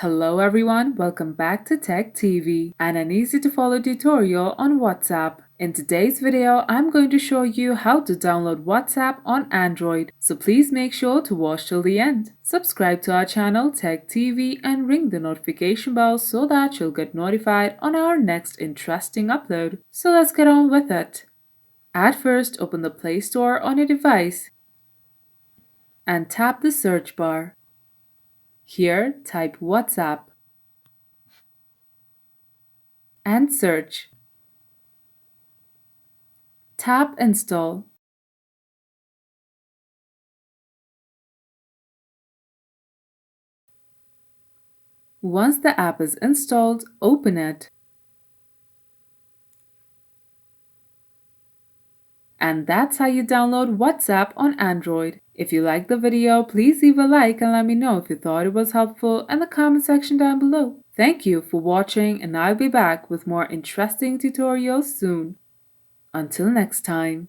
Hello everyone, welcome back to Tech TV and an easy to follow tutorial on WhatsApp. In today's video, I'm going to show you how to download WhatsApp on Android, so please make sure to watch till the end. Subscribe to our channel Tech TV and ring the notification bell so that you'll get notified on our next interesting upload. So let's get on with it. At first, open the Play Store on your device and tap the search bar. Here, type WhatsApp and search. Tap Install. Once the app is installed, open it. And that's how you download WhatsApp on Android. If you liked the video, please leave a like and let me know if you thought it was helpful in the comment section down below. Thank you for watching, and I'll be back with more interesting tutorials soon. Until next time.